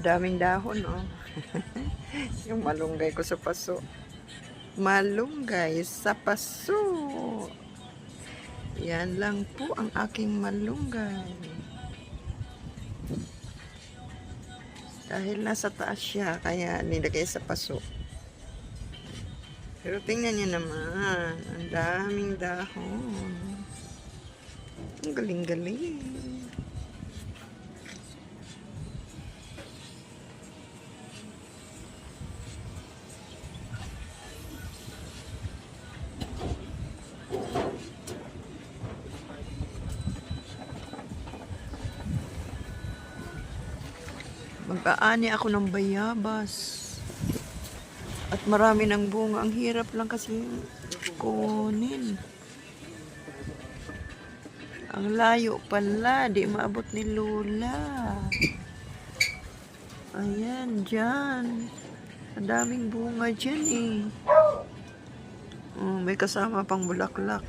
Daming dahon, oh. Yung malunggay ko sa paso. Malunggay sa paso. Yan lang po ang aking malunggay. Dahil nasa taas siya, kaya nilagay sa paso. Pero tingnan niyo naman, ang daming dahon. Ang galing-galing. Mag-aani ako ng bayabas. At marami ng bunga. Ang hirap lang kasi kunin. Ang layo pala. Di maabot ni Lola. Ayan, dyan. Ang daming bunga dyan eh. Oh, may kasama pang bulaklak.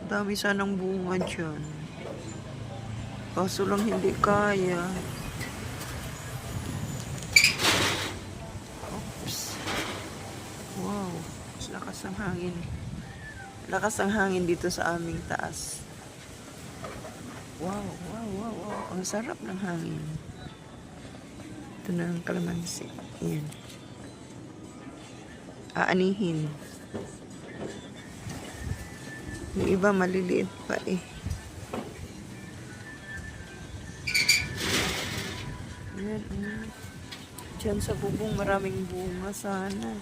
Dami sanang bunga dyan. Kaso lang hindi kaya. Oops. Wow. Lakas ang hangin. Lakas ang hangin dito sa aming taas. Wow, wow, wow, wow. Ang sarap ng hangin. Ito na ang kalamansi. Ayan. Aanihin. Yung iba maliliit pa eh. Ayan, dyan sa bubong maraming bunga sana.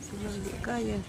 Sila hindi kaya.